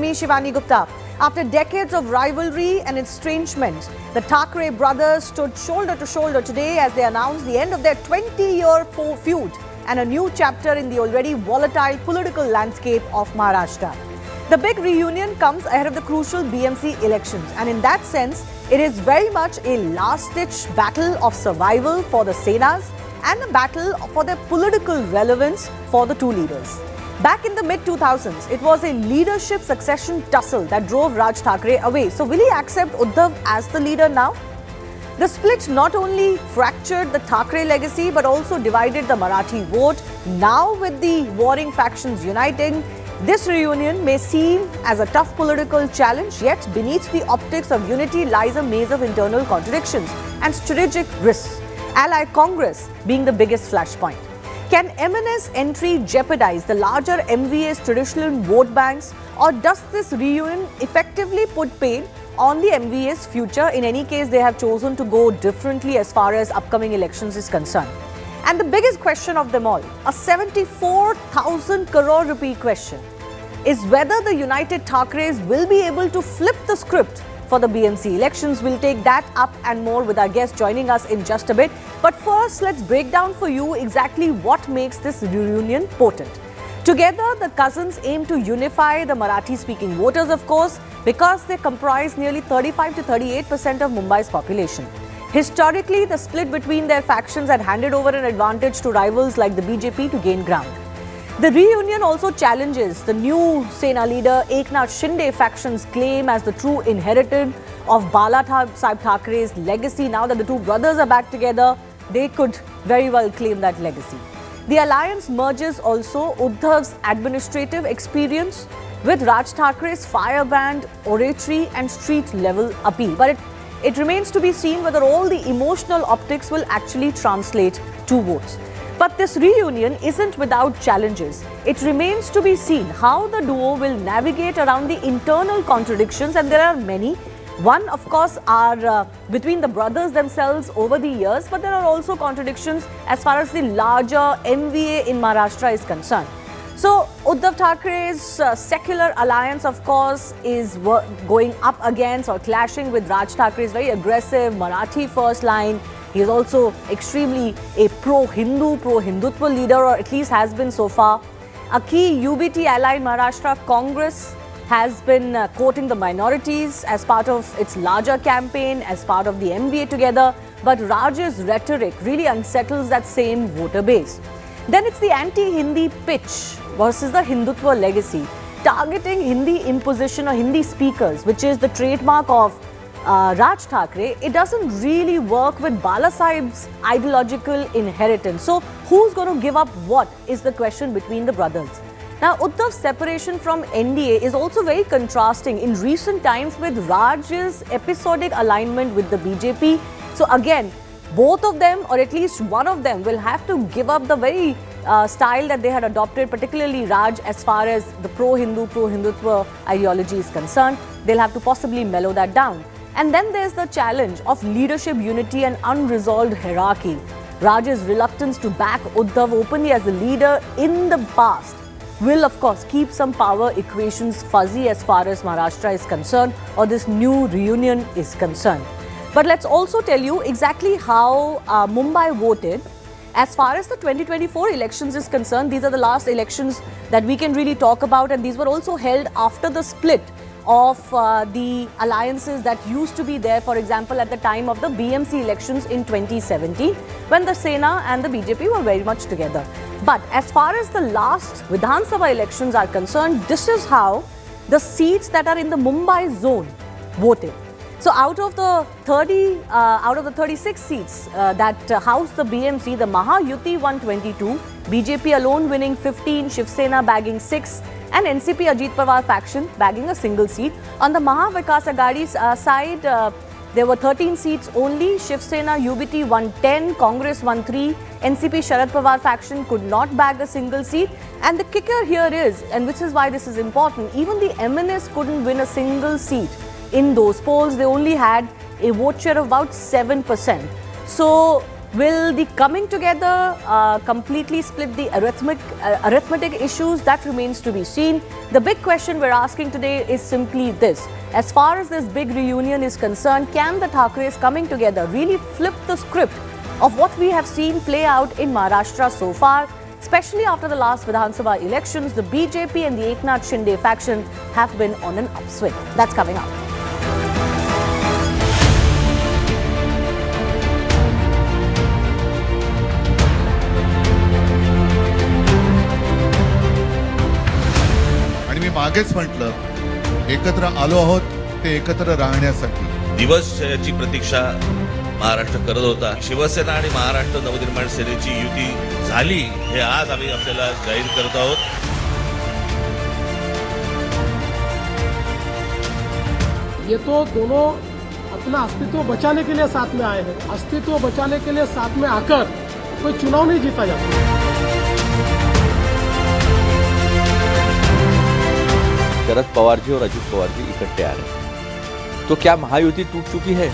me, Shivani Gupta. After decades of rivalry and estrangement, the Thackeray brothers stood shoulder to shoulder today as they announced the end of their 20-year feud and a new chapter in the already volatile political landscape of Maharashtra. The big reunion comes ahead of the crucial BMC elections, and in that sense, it is very much a last-ditch battle of survival for the Senas and a battle for their political relevance for the two leaders. Back in the mid-2000s, it was a leadership succession tussle that drove Raj Thackeray away. So will he accept Uddhav as the leader now? The split not only fractured the Thackeray legacy but also divided the Marathi vote. Now with the warring factions uniting, this reunion may seem as a tough political challenge, yet beneath the optics of unity lies a maze of internal contradictions and strategic risks, Allied Congress being the biggest flashpoint. Can MNS entry jeopardize the larger MVA's traditional vote banks, or does this reunion effectively put paid on the MVA's future? In any case, they have chosen to go differently as far as upcoming elections is concerned. And the biggest question of them all, a 74,000 crore rupee question, is whether the united Thackerays will be able to flip the script for the BMC elections. We'll take that up and more with our guest joining us in just a bit. But first, let's break down for you exactly what makes this reunion potent. Together, the cousins aim to unify the Marathi-speaking voters, of course, because they comprise nearly 35 to 38% of Mumbai's population. Historically, the split between their factions had handed over an advantage to rivals like the BJP to gain ground. The reunion also challenges the new Sena leader Eknath Shinde faction's claim as the true inheritor of Balasaheb Thackeray's legacy. Now that the two brothers are back together, they could very well claim that legacy. The alliance merges also Uddhav's administrative experience with Raj Thackeray's firebrand, oratory and street-level appeal. But it remains to be seen whether all the emotional optics will actually translate to votes. But this reunion isn't without challenges. It remains to be seen how the duo will navigate around the internal contradictions, and there are many. One, of course, are between the brothers themselves over the years, but there are also contradictions as far as the larger MVA in Maharashtra is concerned. So, Uddhav Thackeray's secular alliance, of course, is going up against or clashing with Raj Thackeray's very aggressive Marathi first line. He is also extremely a pro-Hindu, pro-Hindutva leader, or at least has been so far. A key UBT allied Maharashtra Congress has been quoting the minorities as part of its larger campaign, as part of the MVA together. But Raj's rhetoric really unsettles that same voter base. Then it's the anti-Hindi pitch versus the Hindutva legacy, targeting Hindi imposition or Hindi speakers, which is the trademark of Raj Thackeray. It doesn't really work with Balasaheb's ideological inheritance. So who's going to give up what is the question between the brothers. Now, Uddhav's separation from NDA is also very contrasting in recent times with Raj's episodic alignment with the BJP. So again, both of them, or at least one of them, will have to give up the very style that they had adopted, particularly Raj, as far as the pro-Hindu, pro-Hindutva ideology is concerned. They'll have to possibly mellow that down. And then there's the challenge of leadership unity and unresolved hierarchy. Raj's reluctance to back Uddhav openly as a leader in the past will, of course, keep some power equations fuzzy as far as Maharashtra is concerned, or this new reunion is concerned. But let's also tell you exactly how Mumbai voted. As far as the 2024 elections is concerned, these are the last elections that we can really talk about, and these were also held after the split of the alliances that used to be there, for example, at the time of the BMC elections in 2017, when the Sena and the BJP were very much together. But as far as the last Vidhan Sabha elections are concerned, this is how the seats that are in the Mumbai zone voted. So out of the 36 seats that house the BMC, the Mahayuti won 22, BJP alone winning 15, Shiv Sena bagging 6, and NCP Ajit Pawar faction bagging a single seat. On the Mahavikas Aghadi's side, there were 13 seats only. Shiv Sena UBT won 10, Congress won 3, NCP Sharad Pawar faction could not bag a single seat. And the kicker here is, and which is why this is important, even the MNS couldn't win a single seat. In those polls, they only had a vote share of about 7%. So Will the coming together completely split the arithmetic issues? That remains to be seen. The big question we're asking today is simply this. As far as this big reunion is concerned, can the Thackerays coming together really flip the script of what we have seen play out in Maharashtra so far? Especially after the last Vidhan Sabha elections, the BJP and the Eknath Shinde faction have been on an upswing. That's coming up. आणि मी मागेच म्हटलं एकत्र आलो आहोत ते एकत्र राहण्यासाठी. दिवसची प्रतीक्षा महाराष्ट्र करत होता. शिवसेना आणि महाराष्ट्र नवनिर्माण सेनेची युती झाली हे आज आम्ही आपल्याला जाहीर करत आहोत. ये तो दोनों अपना अस्तित्व बचाने के लिए साथ में आए हैं. अस्तित्व बचाने के लिए साथ में आकर कोई चुनाव नहीं जीता जाता. शरद पवार जी और अजित पवार जी इकट्ठे आ रहे हैं, तो क्या महायुति टूट चुकी है?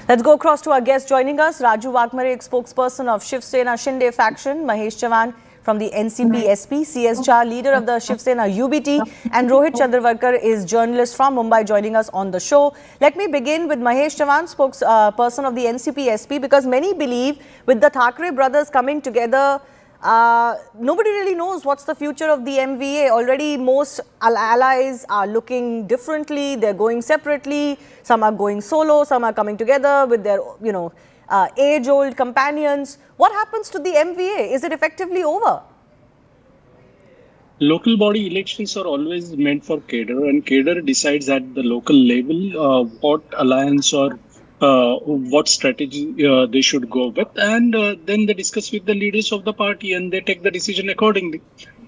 Let's go across to our guest joining us, Raju Vakmare, spokesperson of Shiv Sena Shinde faction, Mahesh Chavan from the NCP SP, CS Jha, leader of the Shiv Sena UBT, and Rohit Chandravarkar is journalist from Mumbai joining us on the show. Let me begin with Mahesh Chavan, spokesperson of the NCP SP, because many believe with the Thackeray brothers coming together, nobody really knows what's the future of the MVA. Already most allies are looking differently. They're going separately. Some are going solo. Some are coming together with their, age-old companions. What happens to the MVA? Is it effectively over? Local body elections are always meant for cadre, and cadre decides at the local level what alliance or what strategy they should go with, and then they discuss with the leaders of the party and they take the decision accordingly.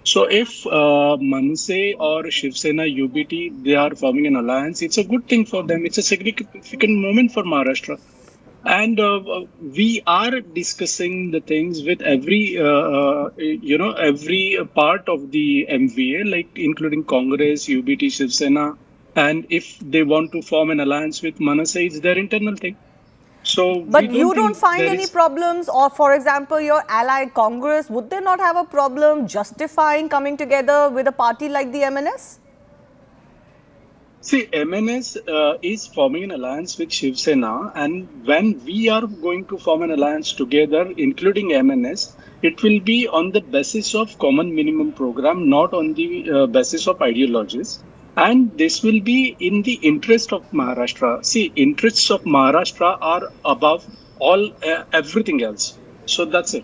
So if Manse or Shiv Sena UBT, they are forming an alliance, it's a good thing for them. It's a significant moment for Maharashtra. And we are discussing the things with every part of the MVA, like including Congress, UBT, Shiv Sena. And if they want to form an alliance with Manase, it's their internal thing. So, but you don't find any problems, or for example, your ally Congress, would they not have a problem justifying coming together with a party like the MNS? See, MNS is forming an alliance with Shiv Sena, and when we are going to form an alliance together, including MNS, it will be on the basis of common minimum program, not on the basis of ideologies. And this will be in the interest of Maharashtra. See, interests of Maharashtra are above all everything else. So that's it.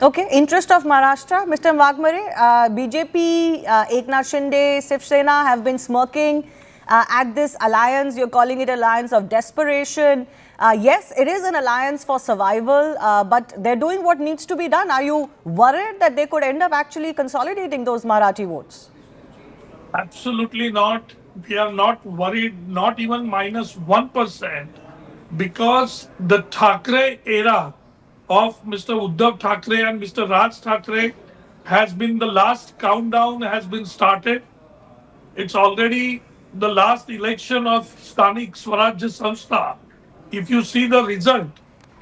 Okay, interest of Maharashtra. Mr. Vakmare, BJP, Eknath Shinde, Shiv Sena have been smirking at this alliance. You're calling it alliance of desperation. Yes, it is an alliance for survival, but they're doing what needs to be done. Are you worried that they could end up actually consolidating those Marathi votes? Absolutely not. We are not worried, not even minus 1%, because the Thackeray era of Mr. Uddhav Thackeray and Mr. Raj Thackeray has been the last countdown has been started. It's already the last election of Sthanik Swarajya Samstha. If you see the result,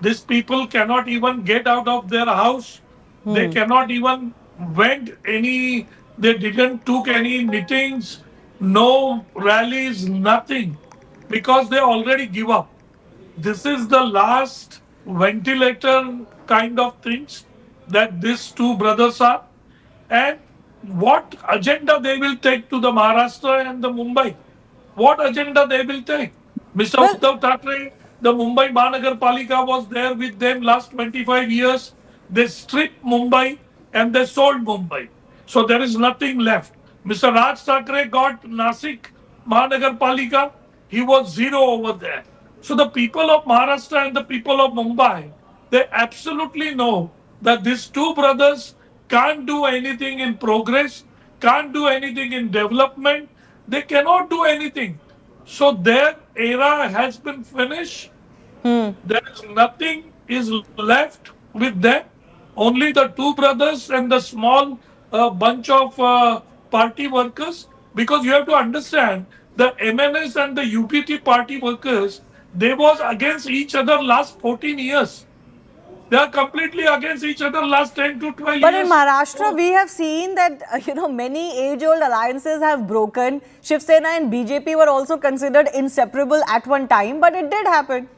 these people cannot even get out of their house. They cannot even went any. They didn't took any meetings, no rallies, nothing, because they already give up. This is the last ventilator kind of things that these two brothers are. And what agenda they will take to the Maharashtra and the Mumbai? What agenda they will take? Mr. Uddhav Thackeray, the Mumbai Mahanagar Palika was there with them last 25 years. They stripped Mumbai and they sold Mumbai. So there is nothing left. Mr. Raj Thackeray got Nasik Mahanagar Palika. He was zero over there. So the people of Maharashtra and the people of Mumbai, they absolutely know that these two brothers can't do anything in progress, can't do anything in development. They cannot do anything. So their era has been finished. There is nothing is left with them. Only the two brothers and the small bunch of party workers. Because you have to understand the MNS and the UPT party workers, they was against each other last 14 years. They are completely against each other last 10 to 12 But years. in Maharashtra, we have seen that, many age-old alliances have broken. Shiv Sena and BJP were also considered inseparable at one time, but it did happen.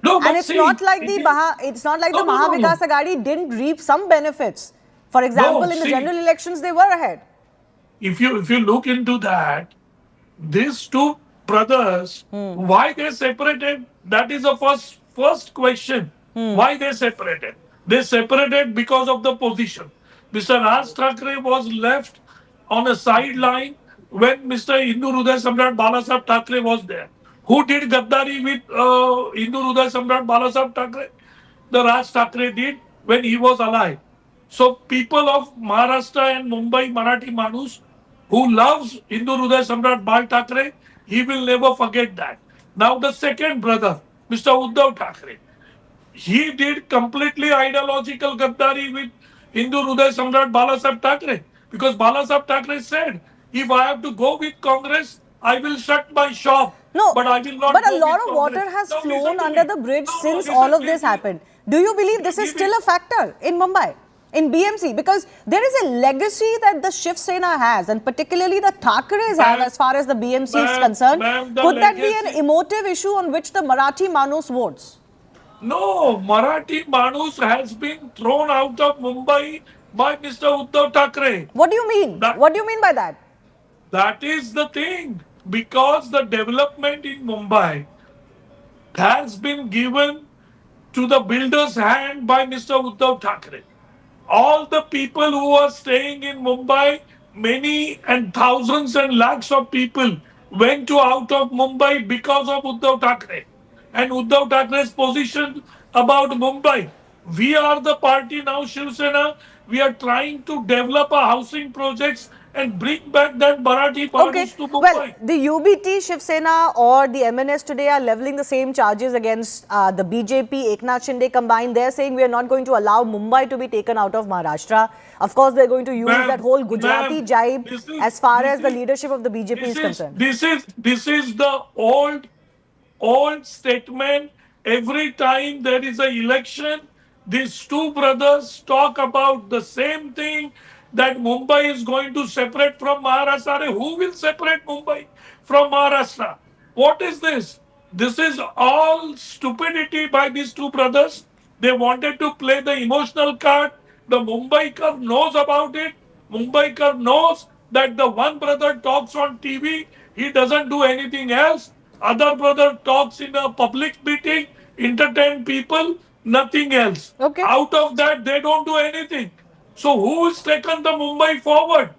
No, but And it's see, not like it the is- it's not like No, the no, no, no. Mahavikas Aghadi didn't reap some benefits. For example, in the see. general elections, they were ahead. If you look into that, these two brothers, why they separated? That is the first question. Why they separated? They separated because of the position. Mr. Raj Thackeray was left on a sideline when Mr. Hindu Hruday Samrat Balasaheb Thackeray was there. Who did Gaddari with Hindu Hruday Samrat Balasaheb Thackeray? The Raj Thackeray did when he was alive. So people of Maharashtra and Mumbai, Marathi Manus, who loves Hindu Hruday Samrat Bal Thackeray, he will never forget that. Now the second brother, Mr. Uddhav Thackeray, he did completely ideological Gaddari with Hindu Hruday Samrat Balasaheb Thackeray. Because Balasaheb Thackeray said, if I have to go with Congress, I will shut my shop. No, But I will not but a go lot with of Congress. water has Now listen flown to under me. the bridge No, since listen, all of please, this please. happened. Do you believe this is still a factor in Mumbai, in BMC? Because there is a legacy that the Shiv Sena has, and particularly the Thackerays have, as far as the BMC is concerned. The Could that be an legacy- emotive issue on which the Marathi Manus votes? No, Marathi Manus has been thrown out of Mumbai by Mr. Uddhav Thackeray. What do you mean? That- What do you mean by that? That is the thing. Because the development in Mumbai has been given to the builder's hand by Mr. Uddhav Thackeray. All the people who are staying in Mumbai, many and thousands and lakhs of people went to out of Mumbai because of Uddhav Thackeray. And Uddhav Thackeray's position about Mumbai. We are the party now, Shiv Sena. We are trying to develop a housing projects and bring back that Marathi Okay, Manus to Mumbai. well, the UBT, Shiv Sena or the MNS today are levelling the same charges against the BJP, Eknath Shinde combined. They're saying we are not going to allow Mumbai to be taken out of Maharashtra. Of course, they're going to use Ma'am, that whole Gujarati ma'am, jibe this is- as far this as the is- leadership of the BJP is concerned. This is the old statement. Every time there is an election, these two brothers talk about the same thing, that Mumbai is going to separate from Maharashtra. Who will separate Mumbai from Maharashtra? What is this? This is all stupidity by these two brothers. They wanted to play the emotional card. The Mumbaikar knows about it. Mumbaikar knows that the one brother talks on TV, he doesn't do anything else. Other brother talks in a public meeting, entertain people, nothing else. Okay. Out of that, they don't do anything. So who has taken the Mumbai forward?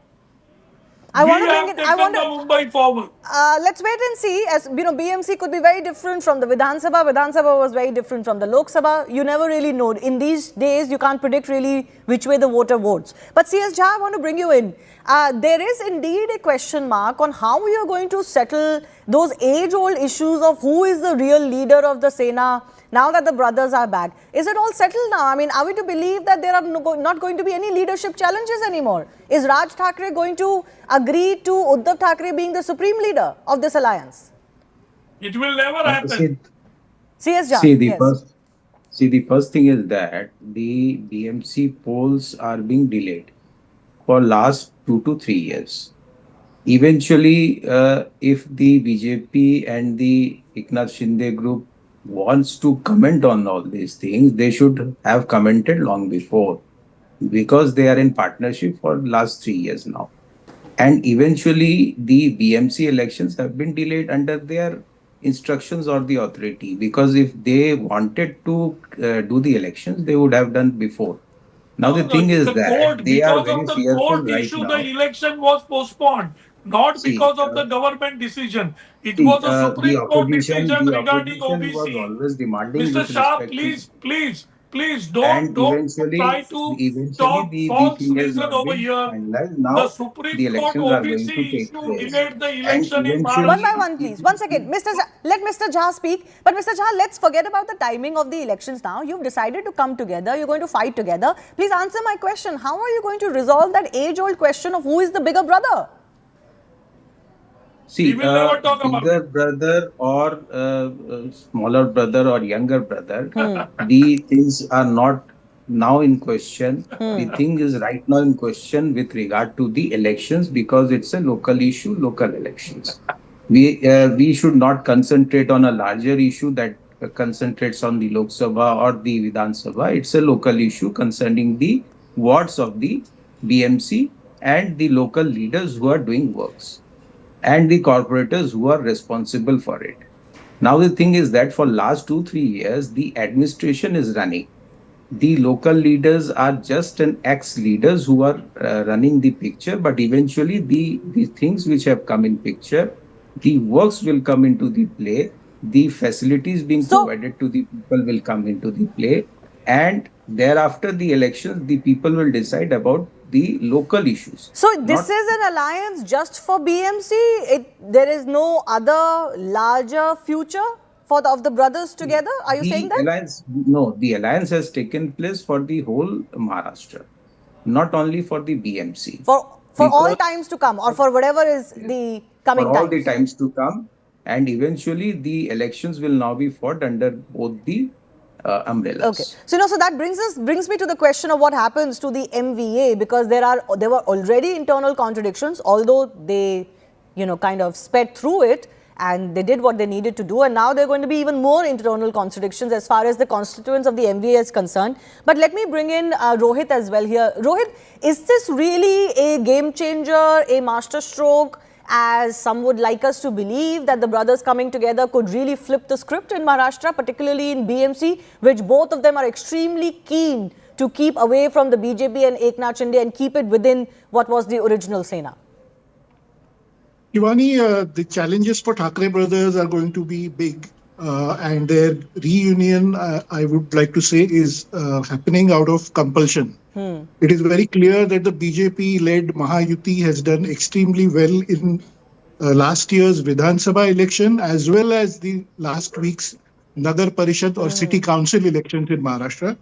I We want to have bring it. taken I want the to. Mumbai forward. Let's wait and see. As BMC could be very different from the Vidhan Sabha. Vidhan Sabha was very different from the Lok Sabha. You never really know. In these days, you can't predict really which way the voter votes. But CS Jha, I want to bring you in. There is indeed a question mark on how we are going to settle those age-old issues of who is the real leader of the Sena now that the brothers are back. Is it all settled now? I mean, are we to believe that there are not going to be any leadership challenges anymore? Is Raj Thackeray going to agree to Uddhav Thackeray being the supreme leader of this alliance? It will never happen. CS Jha, See, the yes. first thing is that the BMC polls are being delayed for last 2 to 3 years. Eventually, if the BJP and the Eknath Shinde group wants to comment on all these things, they should have commented long before, because they are in partnership for last 3 years now. And eventually, the BMC elections have been delayed under their instructions or the authority, because if they wanted to do the elections, they would have done before. Now the thing is that they are very because of the fearful court right issue, now. the election was postponed, not See, because of the government decision. It See, was a the Supreme Court opposition decision regarding was OBC. always demanding Mr. with Shah, respect to please please And don't try to eventually talk the false thing has reason not over been here. finalized. The Now the Supreme Court elections are going to OBC take issue place. delayed the And election in One by Maharashtra. one, please. One second. Let Mr. Jha speak. But Mr. Jha, let's forget about the timing of the elections now. You've decided to come together. You're going to fight together. Please answer my question. How are you going to resolve that age-old question of who is the bigger brother? We See, will never talk about bigger it. brother or smaller brother or younger brother, the things are not now in question. The thing is right now in question with regard to the elections because it's a local issue, local elections. We should not concentrate on a larger issue that concentrates on the Lok Sabha or the Vidhan Sabha. It's a local issue concerning the wards of the BMC and the local leaders who are doing works and the corporators who are responsible for it. Now the thing is that for last 2-3 years, the administration is running. The local leaders are just an ex-leaders who are running the picture, but eventually the things which have come in picture, the works will come into the play, the facilities being provided to the people will come into the play, and thereafter the elections, the people will decide about the local issues. So this is an alliance just for BMC? There is no other larger future of the brothers together? Are you saying that? The alliance has taken place for the whole Maharashtra, not only for the BMC. For all times to come, or for whatever is the coming for all times? the times to come, and eventually the elections will now be fought under both the umbrellas. Okay. So that brings me to the question of what happens to the MVA, because there were already internal contradictions, although they, kind of sped through it and they did what they needed to do, and now there are going to be even more internal contradictions as far as the constituents of the MVA is concerned. But let me bring in Rohit as well here. Rohit, is this really a game changer, a masterstroke, as some would like us to believe, that the brothers coming together could really flip the script in Maharashtra, particularly in BMC, which both of them are extremely keen to keep away from the BJP and Eknath Shinde and keep it within what was the original Sena? Shivani, the challenges for Thackeray brothers are going to be big, and their reunion, I would like to say, is happening out of compulsion. It is very clear that the BJP-led Mahayuti has done extremely well in last year's Vidhan Sabha election, as well as the last week's Nagar Parishad or City Council elections in Maharashtra.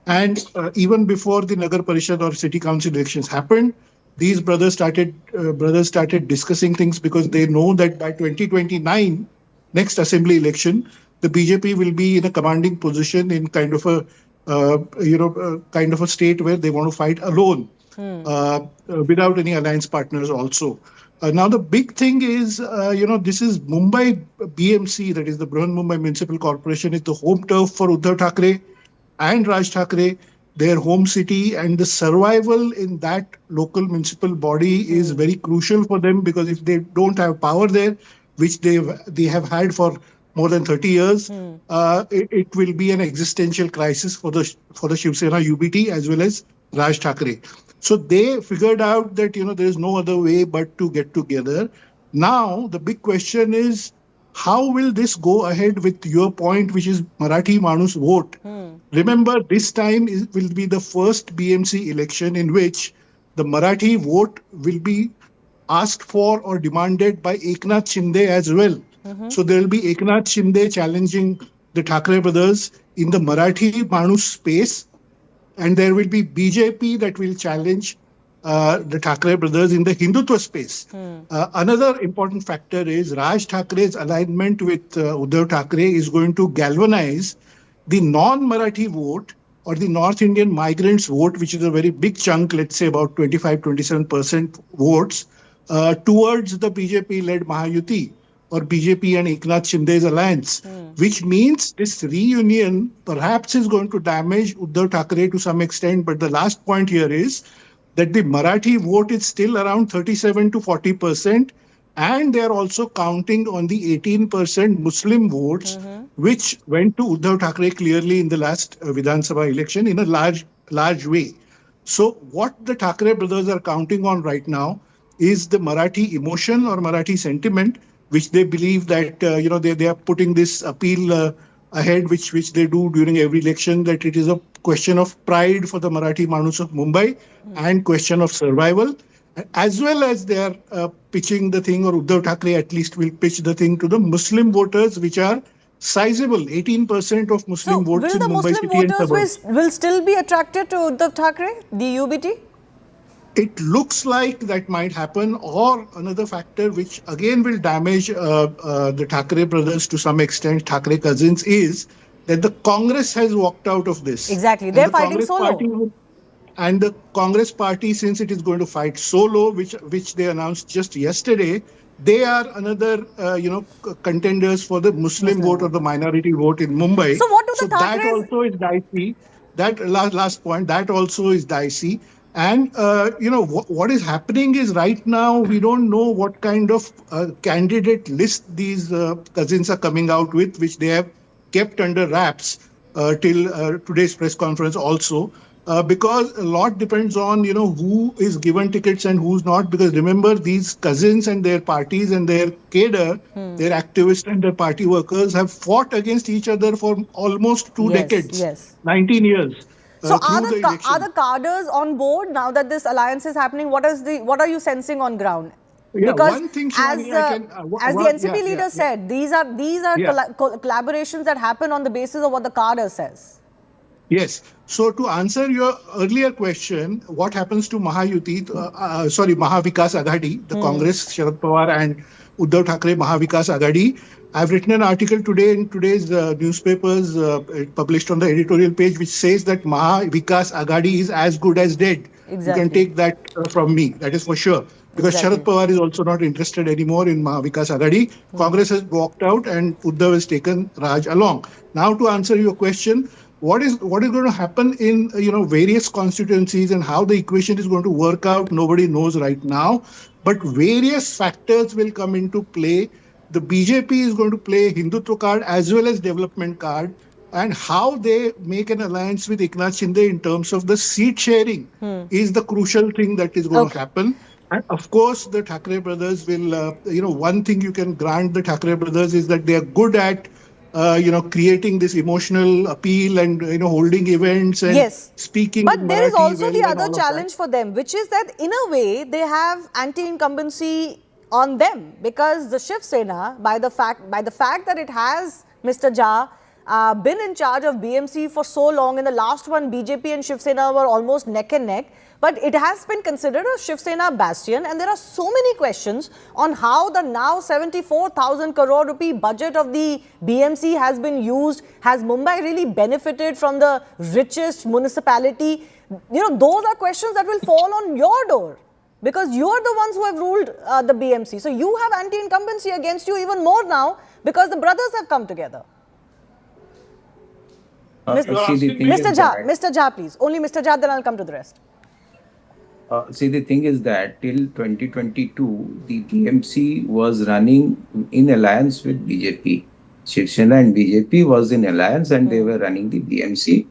And even before the Nagar Parishad or City Council elections happened, these brothers started discussing things because they know that by 2029, next assembly election, the BJP will be in a commanding position in kind of a state where they want to fight alone, without any alliance partners also. Now, the big thing is, this is Mumbai BMC, that is the Brihan Mumbai Municipal Corporation, is the home turf for Uddhav Thackeray and Raj Thackeray, their home city, and the survival in that local municipal body is very crucial for them, because if they don't have power there, which they have had for more than 30 years, it will be an existential crisis for the Shiv Sena UBT as well as Raj Thackeray. So they figured out that there is no other way but to get together. Now the big question is, how will this go ahead with your point, which is Marathi Manus vote? Remember, this time will be the first BMC election in which the Marathi vote will be asked for or demanded by Eknath Shinde as well. So there will be Eknath Shinde challenging the Thackeray brothers in the Marathi Manus space, and there will be BJP that will challenge the Thackeray brothers in the Hindutva space. Another important factor is Raj Thackeray's alignment with Uddhav Thackeray is going to galvanize the non-Marathi vote or the North Indian migrants vote, which is a very big chunk, let's say about 25-27% votes, towards the BJP-led Mahayuti or BJP and Eknath Shinde's alliance, which means this reunion perhaps is going to damage Uddhav Thackeray to some extent. But the last point here is that the Marathi vote is still around 37 to 40%, and they are also counting on the 18% Muslim votes, which went to Uddhav Thackeray clearly in the last Vidhan Sabha election in a large way. So what the Thackeray brothers are counting on right now is the Marathi emotion or Marathi sentiment, which they believe that they are putting this appeal ahead, which they do during every election, that it is a question of pride for the Marathi Manus of Mumbai and question of survival, as well as they are pitching the thing, or Uddhav Thackeray at least will pitch the thing to the Muslim voters, which are sizable. 18% of So Muslim votes will in the Mumbai Muslim city and voters suburbs. will still be attracted to Uddhav Thackeray, the UBT? It looks like that might happen, or another factor which again will damage the Thackeray brothers to some extent, Thackeray cousins, is that the Congress has walked out of this. Exactly. And They're the fighting Congress solo. party, and the Congress party, since it is going to fight solo, which they announced just yesterday, they are another contenders for the Muslim vote or the minority vote in Mumbai. So what do the that Thackeраys- also is dicey. That last point, that also is dicey. And what is happening is, right now we don't know what kind of candidate list these cousins are coming out with, which they have kept under wraps till today's press conference also. Because a lot depends on who is given tickets and who's not. Because remember, these cousins and their parties and their cadre, their activists and their party workers have fought against each other for almost two decades, Yes. 19 years. So Through the are election. the cadres on board now that this alliance is happening? What are you sensing on ground? Yeah, Because one thing, as Shivani, I can, as the NCP leader said, these are Yeah. collaborations that happen on the basis of what the cadre says. Yes. So to answer your earlier question, what happens to Mahavikas Aghadi, the Congress, Sharad Pawar and Uddhav Thackeray Mahavikas Aghadi. I've written an article today in today's newspapers, published on the editorial page, which says that Mahavikas Aghadi is as good as dead. Exactly. You can take that from me. That is for sure. Because Exactly. Sharad Pawar is also not interested anymore in Mahavikas Aghadi. Congress has walked out and Uddhav has taken Raj along. Now to answer your question, what is going to happen in various constituencies and how the equation is going to work out, nobody knows right now. But various factors will come into play. The BJP is going to play Hindutva card as well as development card, and how they make an alliance with Eknath Shinde in terms of the seat sharing is the crucial thing that is going to happen. And of course, the Thackeray brothers will, one thing you can grant the Thackeray brothers is that they are good at creating this emotional appeal and holding events and speaking. But there is Marathi also well the and other all of challenge for them, which is that in a way they have anti-incumbency on them, because the Shiv Sena, by the fact that it has Mr. Jha been in charge of BMC for so long. In the last one, BJP and Shiv Sena were almost neck and neck. But it has been considered a Shiv Sena bastion, and there are so many questions on how the now 74,000 crore rupee budget of the BMC has been used. Has Mumbai really benefited from the richest municipality? Those are questions that will fall on your door, because you are the ones who have ruled the BMC. So you have anti-incumbency against you even more now, because the brothers have come together. Mr. Jha, please. Only Mr. Jha, then I'll come to the rest. The thing is that till 2022, the BMC was running in alliance with BJP. Shiv Sena and BJP was in alliance and they were running the BMC.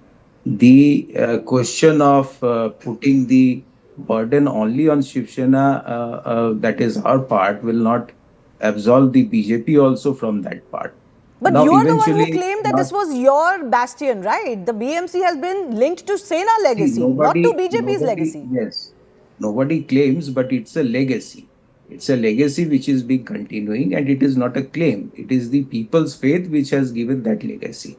The question of putting the burden only on Shiv Sena, that is our part, will not absolve the BJP also from that part. But Now, you are the one who eventually, claimed that this was your bastion, right? The BMC has been linked to Sena legacy, not to BJP's legacy. Yes. Nobody claims, but it's a legacy. It's a legacy which is being continuing, and it is not a claim. It is the people's faith which has given that legacy.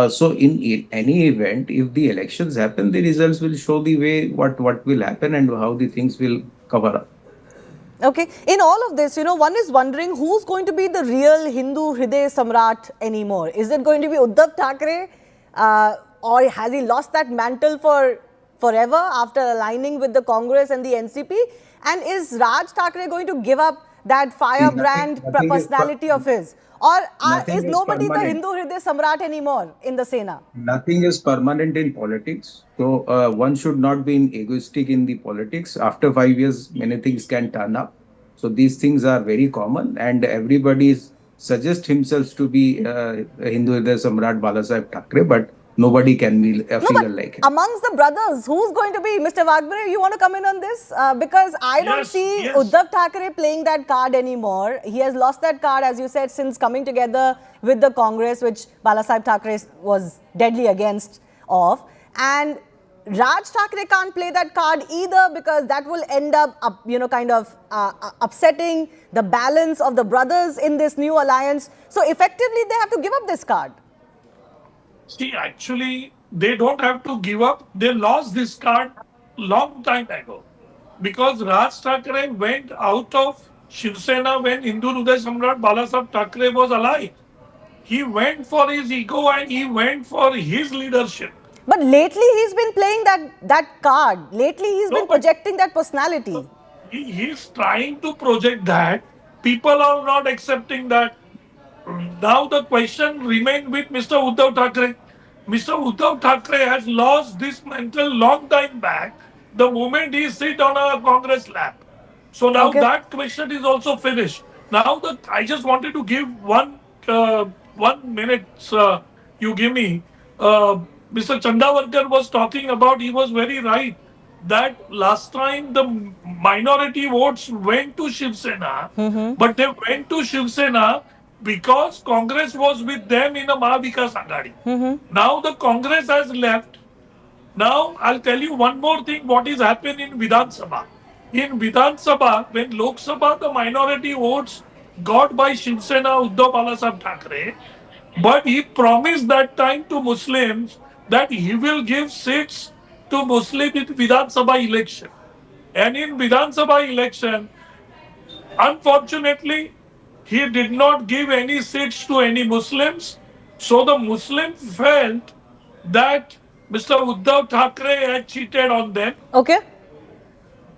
So in any event, if the elections happen, the results will show the way what will happen and how the things will cover up. Okay. In all of this, one is wondering who's going to be the real Hindu Hriday Samrat anymore. Is it going to be Uddhav Thackeray, or has he lost that mantle forever after aligning with the Congress and the NCP? And is Raj Thackeray going to give up that firebrand personality of his? Or is nobody the Hindu Hriday Samrat anymore in the Sena? Nothing is permanent in politics. So one should not be egoistic in the politics. After 5 years, many things can turn up. So these things are very common, and everybody suggests himself to be Hindu Hriday Samrat Balasaheb Thackeray, but Nobody can be a No, figure but like him. amongst the brothers, who's going to be? Mr. Vagbare, you want to come in on this? Because I don't Yes, see yes. Uddhav Thackeray playing that card anymore. He has lost that card, as you said, since coming together with the Congress, which Balasaheb Thackeray was deadly against of. And Raj Thackeray can't play that card either, because that will end up, kind of upsetting the balance of the brothers in this new alliance. So effectively, they have to give up this card. See, actually, they don't have to give up. They lost this card long time ago because Raj Thackeray went out of Shiv Sena when Hindu Hriday Samrat Balasaheb Thackeray was alive. He went for his ego and he went for his leadership. But lately, he's been playing that card. Lately, he's No, been but- projecting that personality. He's trying to project that. People are not accepting that. Now the question remains with Mr. Uddhav Thackeray. Mr. Uddhav Thackeray has lost this mantle long time back the moment he sit on a Congress lap. So now Okay. that question is also finished. Now I just wanted to give 1 minute. You give me. Mr. Chandavarkar was talking about. He was very right that last time the minority votes went to Shiv Sena, but they went to Shiv Sena because Congress was with them in a Mahavikas Aghadi. Now the Congress has left. Now I'll tell you one more thing what is happening in Vidhan Sabha. In Vidhan Sabha, when Lok Sabha, the minority votes got by Shiv Sena Uddhav Balasaheb Thackeray, but he promised that time to Muslims that he will give seats to Muslim in Vidhan Sabha election. And in Vidhan Sabha election, unfortunately, he did not give any seats to any Muslims. So the Muslims felt that Mr. Uddhav Thackeray had cheated on them. Okay.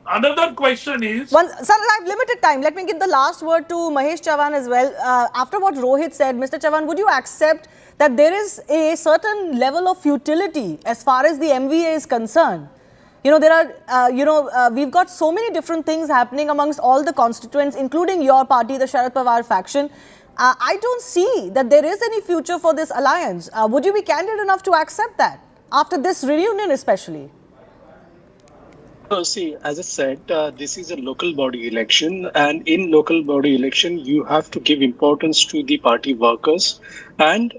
Another question is... Sir, I have limited time. Let me give the last word to Mahesh Chavan as well. After what Rohit said, Mr. Chavan, would you accept that there is a certain level of futility as far as the MVA is concerned? There are, we've got so many different things happening amongst all the constituents, including your party, the Sharad Pawar faction. I don't see that there is any future for this alliance. Would you be candid enough to accept that after this reunion especially? See, as I said, this is a local body election, and in local body election, you have to give importance to the party workers. And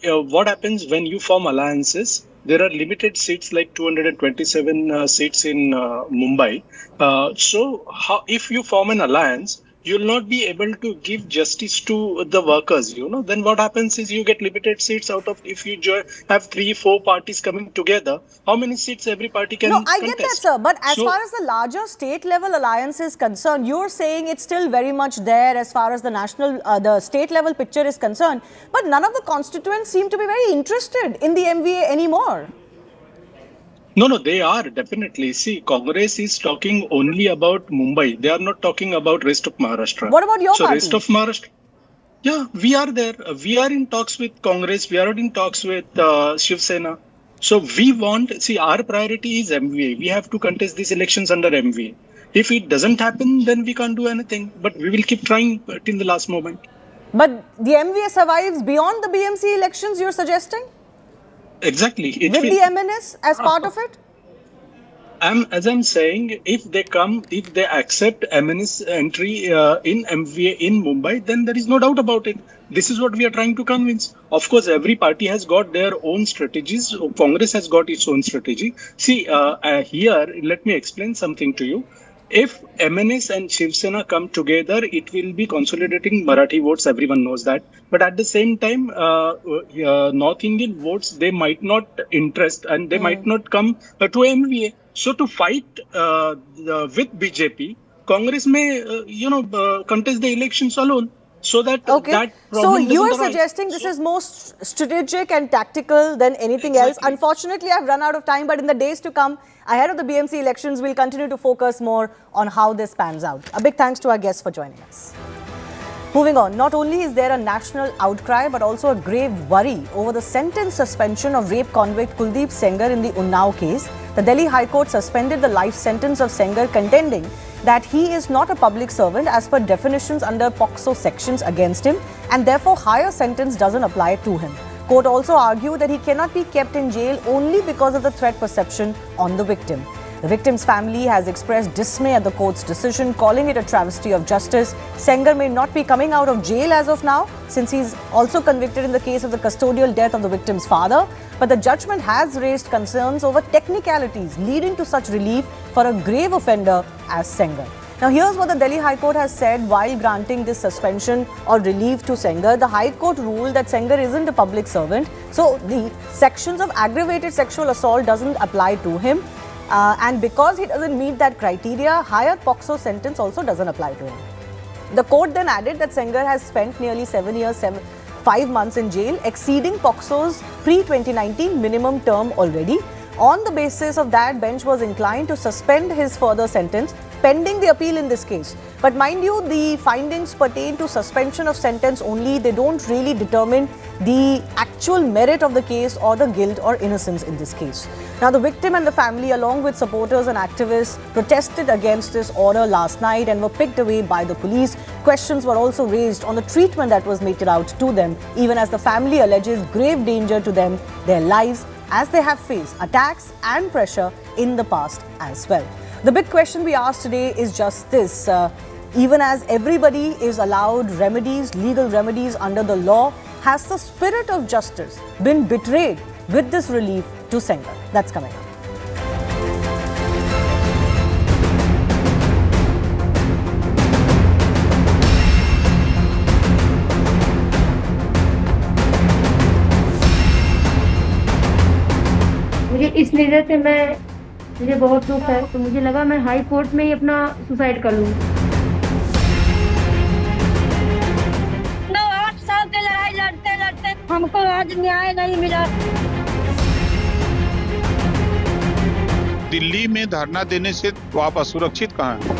what happens when you form alliances? There are limited seats, like 227 seats in Mumbai. So if you form an alliance, you'll not be able to give justice to the workers, Then what happens is you get limited seats out of, if you have 3-4 parties coming together, how many seats every party can No, I get that, contest? sir. But as far as the larger state-level alliance is concerned, you're saying it's still very much there as far as the the state-level picture is concerned. But none of the constituents seem to be very interested in the MVA anymore. No, they are definitely. See, Congress is talking only about Mumbai. They are not talking about rest of Maharashtra. What about your so party? Rest of Maharashtra? Yeah, we are there. We are in talks with Congress. We are in talks with Shiv Sena. So we want, see, our priority is MVA. We have to contest these elections under MVA. If it doesn't happen, then we can't do anything. But we will keep trying till the last moment. But the MVA survives beyond the BMC elections, you're suggesting? Exactly. With the MNS as part of it? As I'm saying, if they accept MNS entry in MVA in Mumbai, then there is no doubt about it. This is what we are trying to convince. Of course, every party has got their own strategies. Congress has got its own strategy. See, here, let me explain something to you. If MNS and Shiv Sena come together, it will be consolidating Marathi votes. Everyone knows that. But at the same time, North Indian votes, they might not interest and they might not come to MVA. So to fight with BJP, Congress may, contest the elections alone. So that that So problem you are doesn't arise. suggesting this is more strategic and tactical than anything else. Unfortunately, I've run out of time, but in the days to come, ahead of the BMC elections, we'll continue to focus more on how this pans out. A big thanks to our guests for joining us. Moving on, not only is there a national outcry, but also a grave worry over the sentence suspension of rape convict Kuldeep Sengar in the Unnao case. The Delhi High Court suspended the life sentence of Sengar, contending that he is not a public servant as per definitions under POCSO sections against him, and therefore higher sentence doesn't apply to him. court also argued that he cannot be kept in jail only because of the threat perception on the victim. The victim's family has expressed dismay at the court's decision, calling it a travesty of justice. Sengar may not be coming out of jail as of now, since he's also convicted in the case of the custodial death of the victim's father. But the judgment has raised concerns over technicalities leading to such relief for a grave offender as Sengar. Now, here's what the Delhi High Court has said while granting this suspension or relief to Sengar. The High Court ruled that Sengar isn't a public servant, so the sections of aggravated sexual assault doesn't apply to him. And because he doesn't meet that criteria, higher POCSO sentence also doesn't apply to him. The court then added that Sengar has spent nearly 7 years, 5 months in jail, exceeding POCSO's pre-2019 minimum term already. On the basis of that, bench was inclined to suspend his further sentence pending the appeal in this case. But mind you, the findings pertain to suspension of sentence only. They don't really determine the actual merit of the case or the guilt or innocence in this case. Now, the victim and the family, along with supporters and activists, protested against this order last night and were picked away by the police. Questions were also raised on the treatment that was meted out to them, even as the family alleges grave danger to them, their lives, as they have faced attacks and pressure in the past as well. The big question we asked today is just this. Even as everybody is allowed remedies, legal remedies under the law, has the spirit of justice been betrayed with this relief to Sengar? That's coming up. मुझे इस निर्णय से मुझे बहुत दुख है, तो मुझे लगा मैं हाई कोर्ट में ही अपना सुसाइड कर लूंगी। 8 साल की लड़ाई लड़ते लड़ते हमको आज न्याय नहीं मिला। दिल्ली में धरना देने से तो आप असुरक्षित कहाँ हैं?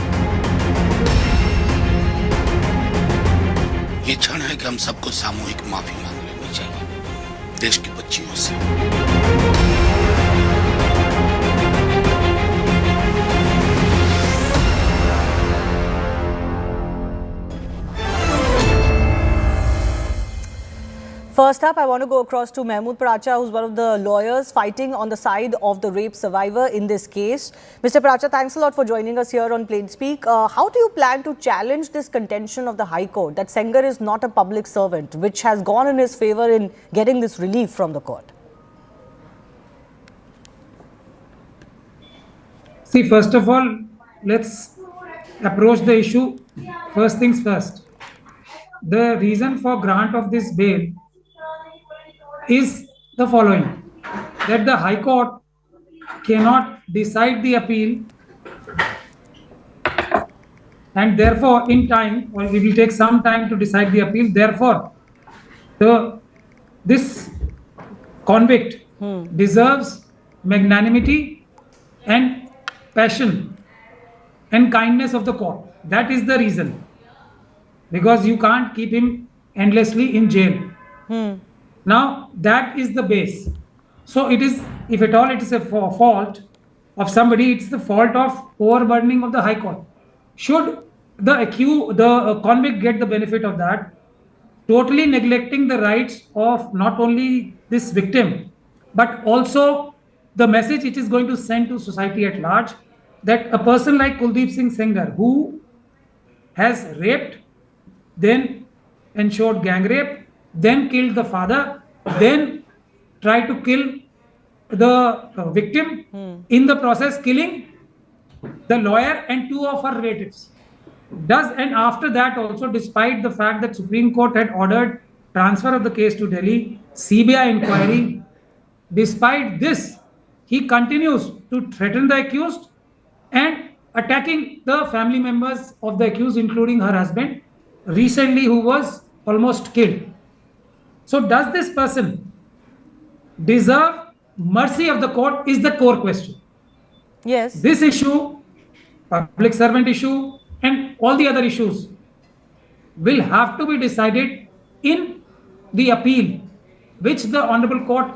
ये क्षण है कि हम सबको सामूहिक माफी मांग लेनी चाहिए देश की बच्चियों से। First up, I want to go across to Mahmood Paracha, who's one of the lawyers fighting on the side of the rape survivor in this case. Mr. Paracha, thanks a lot for joining us here on Plain Speak. How do you plan to challenge this contention of the High Court that Sengar is not a public servant, which has gone in his favor in getting this relief from the court? See, first of all, let's approach the issue first things first. The reason for grant of this bail is the following: that the High Court cannot decide the appeal, and therefore in time, or it will take some time to decide the appeal. Therefore, this convict deserves magnanimity and passion and kindness of the court. That is the reason, because you can't keep him endlessly in jail. Now, that is the base. So it is, if at all it is a fault of somebody, it's the fault of overburdening of the High Court. Should the convict get the benefit of that, totally neglecting the rights of not only this victim, but also the message it is going to send to society at large, that a person like Kuldeep Singh Sengar, who has raped, then ensured gang rape, then killed the father, then tried to kill the victim, in the process killing the lawyer and 2 of her relatives. And after that also, despite the fact that Supreme Court had ordered transfer of the case to Delhi, CBI inquiry, despite this, he continues to threaten the accused and attacking the family members of the accused, including her husband, recently, who was almost killed. So does this person deserve mercy of the court is the core question. Yes. This issue, public servant issue, and all the other issues will have to be decided in the appeal, which the Honorable Court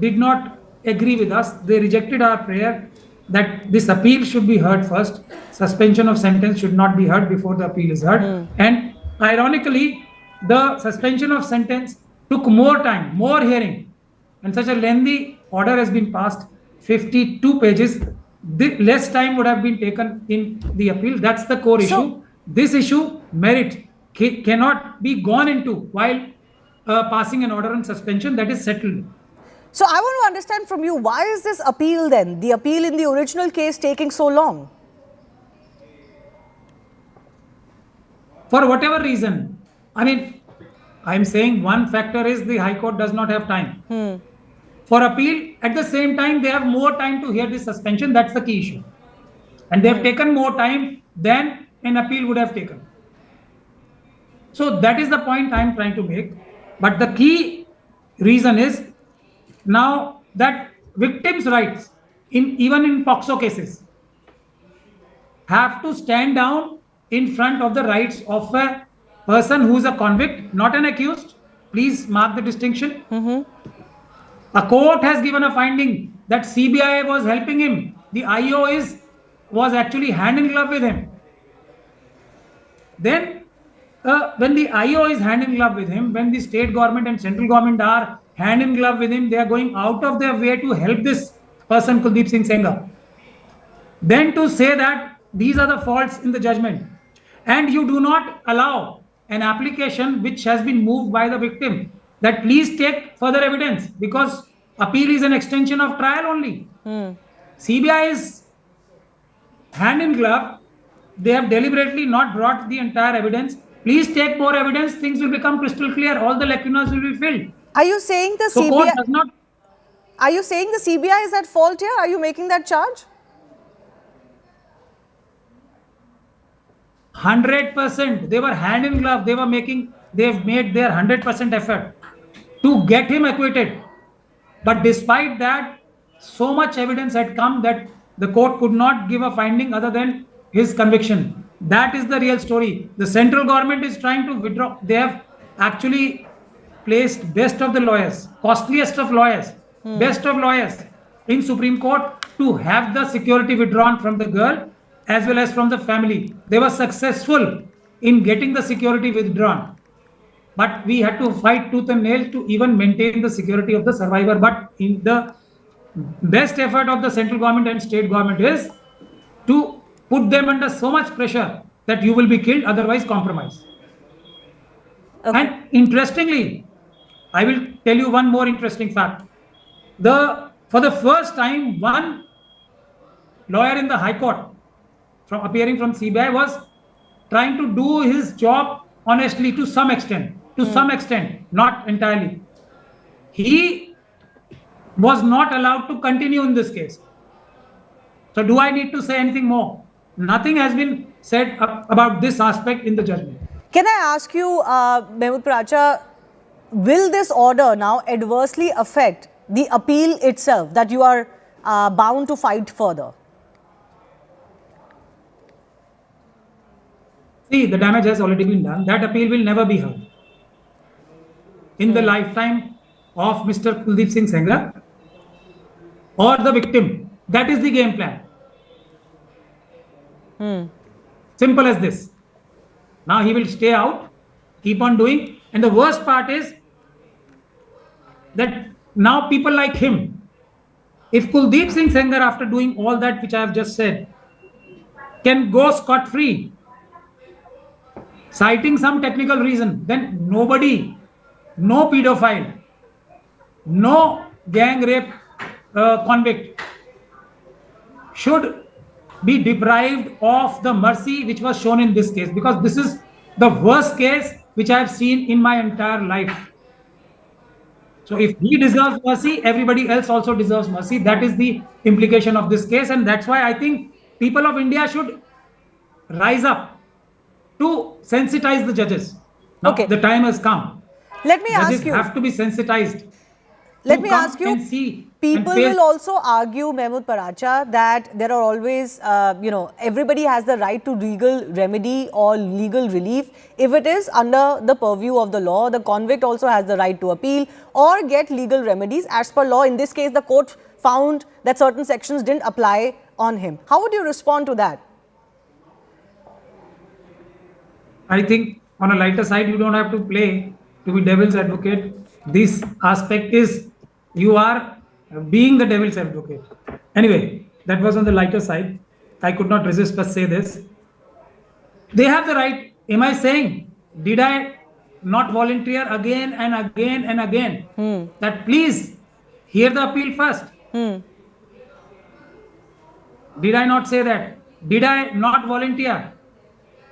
did not agree with us. They rejected our prayer that this appeal should be heard first. Suspension of sentence should not be heard before the appeal is heard. And ironically, the suspension of sentence took more time, more hearing, and such a lengthy order has been passed, 52 pages. Less time would have been taken in the appeal. That's the core issue. This issue, merit, cannot be gone into while passing an order on suspension that is settled. So I want to understand from you, why is this appeal then, the appeal in the original case, taking so long? For whatever reason. I mean, I'm saying one factor is the High Court does not have time. For appeal, at the same time, they have more time to hear the suspension. That's the key issue. And they have taken more time than an appeal would have taken. So that is the point I'm trying to make. But the key reason is now that victims' rights, even in POXO cases, have to stand down in front of the rights of a person who is a convict, not an accused. Please mark the distinction. A court has given a finding that CBI was helping him. The IO was actually hand in glove with him. Then, when the IO is hand in glove with him, when the state government and central government are hand in glove with him, they are going out of their way to help this person, Kuldeep Singh Sengar. Then to say that these are the faults in the judgment, and you do not allow an application which has been moved by the victim that please take further evidence, because appeal is an extension of trial only. CBI is hand in glove. They have deliberately not brought the entire evidence. Please take more evidence. Things will become crystal clear. All the lacunas will be filled. Are you saying the So court CBI does not? Are you saying the CBI is at fault here? Are you making that charge? 100%. They were hand in glove. They've made their 100% effort to get him acquitted. But despite that, so much evidence had come that the court could not give a finding other than his conviction. That is the real story. The central government is trying to withdraw. They have actually placed best of the lawyers, costliest of lawyers, best of lawyers in Supreme Court to have the security withdrawn from the girl as well as from the family. They were successful in getting the security withdrawn. But we had to fight tooth and nail to even maintain the security of the survivor. But in the best effort of the central government and state government is to put them under so much pressure that you will be killed, otherwise compromise. Okay. And interestingly, I will tell you one more interesting fact. For the first time, one lawyer in the High Court, appearing from CBI, was trying to do his job honestly to some extent. To some extent, not entirely. He was not allowed to continue in this case. So do I need to say anything more? Nothing has been said about this aspect in the judgment. Can I ask you, Mehmood Pracha, will this order now adversely affect the appeal itself that you are bound to fight further? See, the damage has already been done. That appeal will never be heard in the lifetime of Mr. Kuldeep Singh Sengar or the victim. That is the game plan. Simple as this. Now he will stay out, keep on doing. And the worst part is that now people like him, if Kuldeep Singh Sengar, after doing all that which I have just said, can go scot-free, citing some technical reason, then nobody, no pedophile, no gang rape convict should be deprived of the mercy which was shown in this case, because this is the worst case which I have seen in my entire life. So if he deserves mercy, everybody else also deserves mercy. That is the implication of this case, and that's why I think people of India should rise up to sensitize the judges. Now, Okay. the time has come. Let me Judges ask you. have to be sensitized. Let to me come ask you, and see people and face- will also argue, Mehmood Pracha, that there are always, everybody has the right to legal remedy or legal relief. If it is under the purview of the law, the convict also has the right to appeal or get legal remedies as per law. In this case, the court found that certain sections didn't apply on him. How would you respond to that? I think on a lighter side, you don't have to play to be devil's advocate. this aspect is you are being the devil's advocate. Anyway, that was on the lighter side. I could not resist but say this. They have the right. Am I saying, did I not volunteer again and again and again that please hear the appeal first? Did I not say that? Did I not volunteer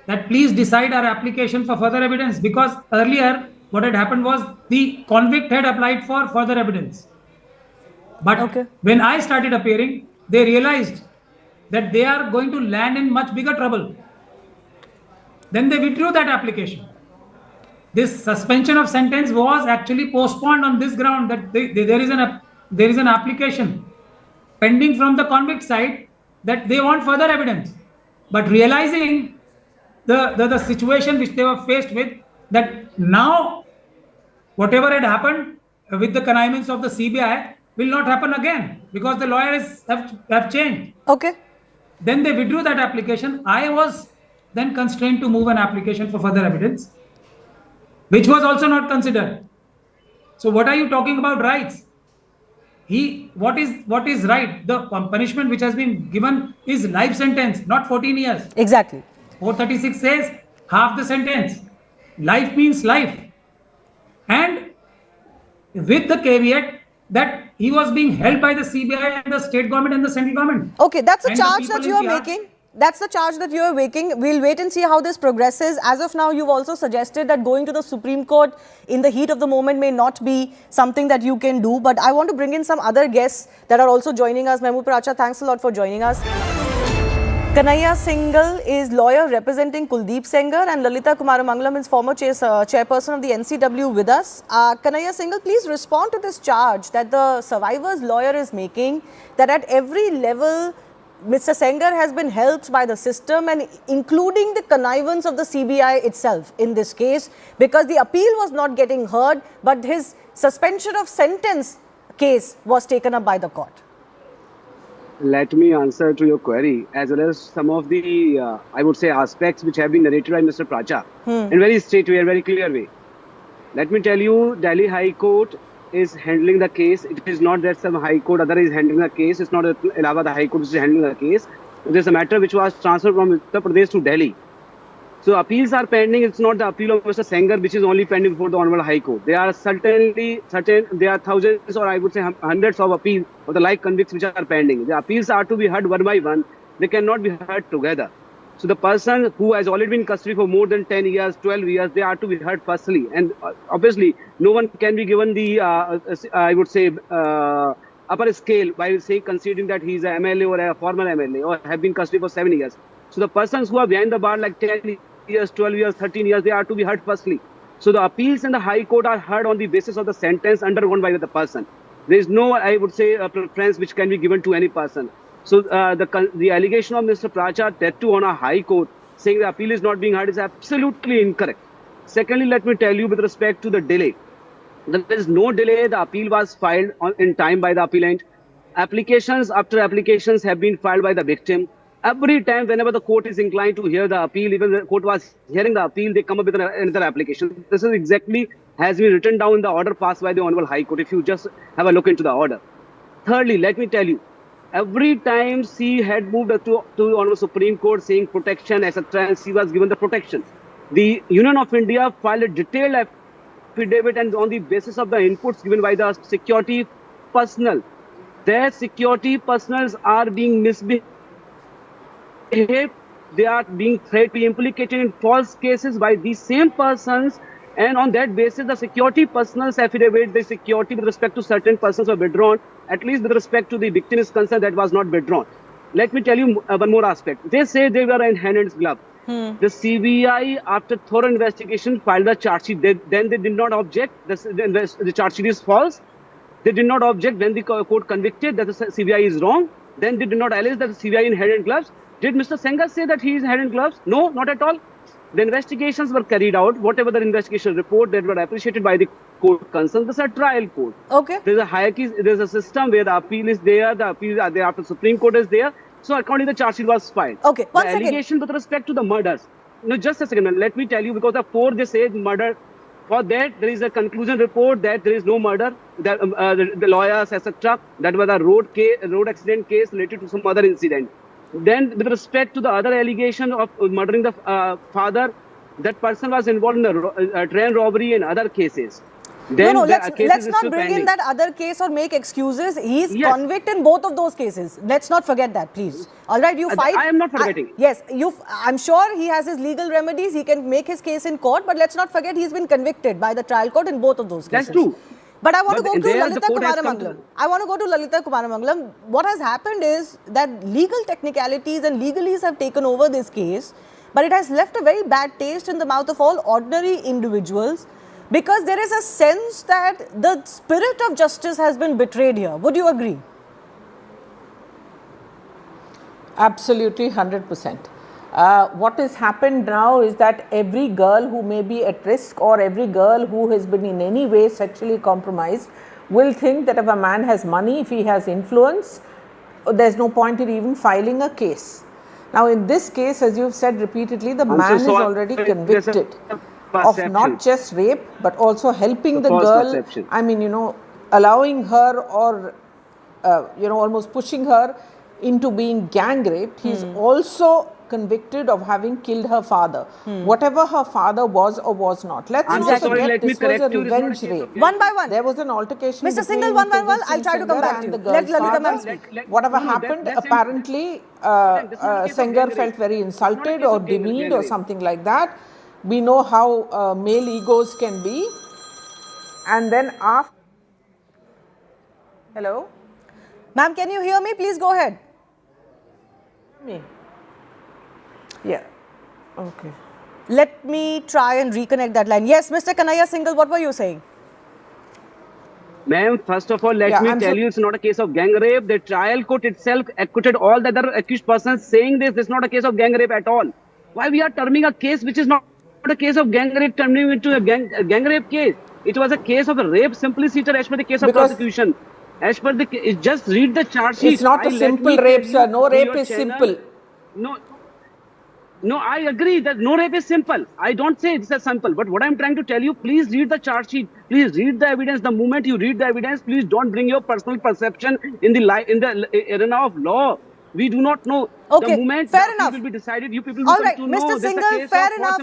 that please decide our application for further evidence? Because earlier what had happened was the convict had applied for further evidence. But when I started appearing, they realized that they are going to land in much bigger trouble. Then they withdrew that application. This suspension of sentence was actually postponed on this ground that there is an application pending from the convict side that they want further evidence. But realizing the situation which they were faced with, that now whatever had happened with the connivance of the CBI will not happen again because the lawyers have changed. Okay. Then they withdrew that application. I was then constrained to move an application for further evidence, which was also not considered. So what are you talking about rights? What is right? The punishment which has been given is life sentence, not 14 years. Exactly. 436 says half the sentence. Life means life. And with the caveat that he was being held by the CBI and the state government and the central government. Okay, that's a And the charge people that in you are the making. That's the charge that you are making. We'll wait and see how this progresses. As of now, you've also suggested that going to the Supreme Court in the heat of the moment may not be something that you can do. But I want to bring in some other guests that are also joining us. Mehmood Pracha, thanks a lot for joining us. Kanhaiya Singhal is lawyer representing Kuldeep Sengar, and Lalita Kumaramangalam is former chairperson of the NCW with us. Kanhaiya Singhal, please respond to this charge that the survivor's lawyer is making, that at every level, Mr. Sengar has been helped by the system, and including the connivance of the CBI itself in this case, because the appeal was not getting heard, but his suspension of sentence case was taken up by the court. Let me answer to your query as well as some of the, I would say, aspects which have been narrated by Mr. Pracha in very straight way and very clear way. Let me tell you, Delhi High Court is handling the case. It is not that some High Court other is handling the case. It's not Allahabad High Court which is handling the case. It is a matter which was transferred from Uttar Pradesh to Delhi. So appeals are pending. It's not the appeal of Mr. Sengar which is only pending before the Honorable High Court. There are there are thousands or I would say hundreds of appeals of the like convicts which are pending. The appeals are to be heard one by one. They cannot be heard together. So the person who has already been in custody for more than 10 years, 12 years, they are to be heard firstly. And obviously, no one can be given the, I would say, upper scale by saying considering that he is an MLA or a former MLA or have been in custody for 7 years. So the persons who are behind the bar like 10 years, 12 years, 13 years, they are to be heard firstly. So the appeals in the High Court are heard on the basis of the sentence undergone by the person. There is no, I would say, a preference which can be given to any person. So the allegation of Mr. Pracha, that too on a High Court, saying the appeal is not being heard is absolutely incorrect. Secondly, let me tell you with respect to the delay. There is no delay. The appeal was filed in time by the appellant. Applications after applications have been filed by the victim. Every time, whenever the court is inclined to hear the appeal, even the court was hearing the appeal, they come up with another application. This is exactly has been written down in the order passed by the Honorable High Court, if you just have a look into the order. Thirdly, let me tell you, every time she had moved to Honorable Supreme Court saying protection, etc., and she was given the protection. The Union of India filed a detailed affidavit, and on the basis of the inputs given by the security personnel, their security personnel are being misbehaved. They are being threatened to be implicated in false cases by these same persons, and on that basis, the security personnel's affidavit, the security with respect to certain persons were withdrawn. At least with respect to the victim is concerned, that was not withdrawn. Let me tell you one more aspect. They say they were in hand and glove. The CBI, after thorough investigation, filed a charge sheet. Then they did not object. The charge sheet is false. They did not object when the court convicted that the CBI is wrong. Then they did not allege that the CBI in hand and gloves. Did Mr. Sengar say that he is in hand and gloves? No, not at all. The investigations were carried out. Whatever the investigation report that were appreciated by the court concerned, this is a trial court. Okay. There's a hierarchy, there's a system where the appeal is there, the appeal are there after Supreme Court is there. So accordingly, the charge sheet was filed. Okay, allegation with respect to the murders. No, just a second, let me tell you, because the four they say murder For that, there is a conclusion report that there is no murder. That the lawyers, etc., that was a road accident case related to some other incident. Then, with respect to the other allegation of murdering the father, that person was involved in a train robbery and other cases. Then no, the let's not bring in that other case or make excuses. He's convicted in both of those cases. Let's not forget that, please. All right, you fight. I am not forgetting. Yes, I'm sure he has his legal remedies. He can make his case in court, but let's not forget he's been convicted by the trial court in both of those cases. That's true. But I want to go to Lalita Kumaramangalam. I want to go to Lalita Kumaramangalam. What has happened is that legal technicalities and legalese have taken over this case, but it has left a very bad taste in the mouth of all ordinary individuals, because there is a sense that the spirit of justice has been betrayed here. Would you agree? Absolutely, 100%. What has happened now is that every girl who may be at risk, or every girl who has been in any way sexually compromised, will think that if a man has money, if he has influence, there's no point in even filing a case. Now in this case, as you've said repeatedly, the man is already convicted of not just rape, but also helping the girl. I mean, allowing her, or almost pushing her into being gang raped. He's also convicted of having killed her father, whatever her father was or was not. Let's not forget this was a revenge rape. One by one. There was an altercation. Mr. Singhal, one by one. I'll try to come back to you. Let Lalita ma'am speak. Whatever happened, apparently Sengar felt very insulted or demeaned or something like that. We know how male egos can be. And then after... Hello? Ma'am, can you hear me? Please go ahead. Me? Yeah. Okay. Let me try and reconnect that line. Yes, Mr. Kanhaiya Singhal, what were you saying? Ma'am, first of all, let me tell you, it's not a case of gang rape. The trial court itself acquitted all the other accused persons, saying this is not a case of gang rape at all. Why we are terming a case which is not a case of gang rape, turning into a gang rape case? It was a case of a rape simpliciter as per the case of prosecution. As per the, just read the charge sheet. It's not a simple rape, sir. No rape is simple. No, I agree that no rape is simple. I don't say it's a simple. But what I'm trying to tell you, please read the charge sheet. Please read the evidence. The moment you read the evidence, please don't bring your personal perception in the arena of law. We do not know. Okay, the moment fair enough. will be decided, you people will all right, come to Mr. know Singhal, fair enough.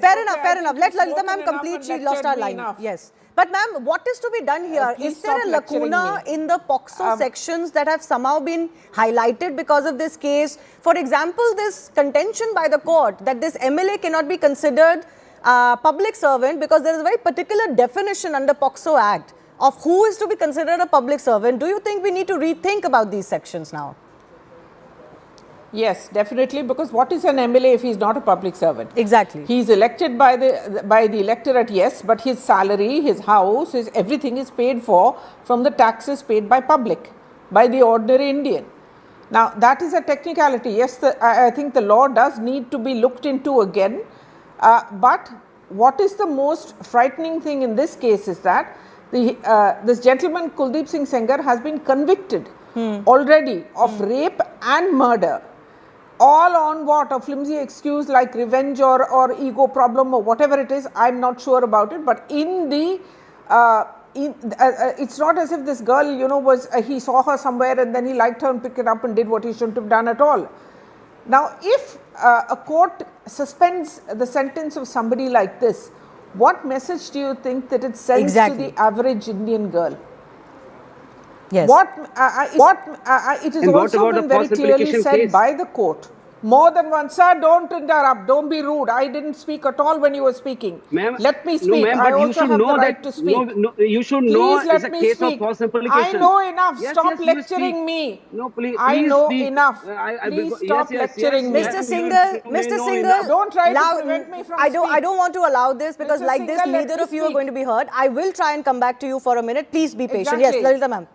Fair enough, fair enough. Let Lalita ma'am complete. She lost her line. Yes. But ma'am, what is to be done here? Is there a lacuna in the POCSO sections that have somehow been highlighted because of this case? For example, this contention by the court that this MLA cannot be considered public servant because there is a very particular definition under POCSO Act of who is to be considered a public servant. Do you think we need to rethink about these sections now? Yes, definitely, because what is an MLA if he is not a public servant? Exactly. He is elected by the electorate, yes, but his salary, his house, everything is paid for from the taxes paid by public, by the ordinary Indian. Now, that is a technicality. Yes, I think the law does need to be looked into again, but what is the most frightening thing in this case is that this gentleman Kuldeep Singh Sengar has been convicted already of rape and murder. All on what? A flimsy excuse like revenge or ego problem or whatever it is. I'm not sure about it. But in the, it's not as if this girl, he saw her somewhere and then he liked her and picked it up and did what he shouldn't have done at all. Now, if a court suspends the sentence of somebody like this, what message do you think that it sends to the average Indian girl? Yes. It is also been very clearly said by the court. More than once, sir, don't interrupt, don't be rude. I didn't speak at all when you were speaking. Let me speak. No, I also have the right to speak. You should know it's a case of false implication. I know enough. Stop lecturing me. No, please. I know enough. Please stop lecturing me. Mr. Singhal, don't try to prevent me from speaking. I don't want to allow this because like this, neither of you are going to be heard. I will try and come back to you for a minute. Please be patient. Yes, Lalita ma'am.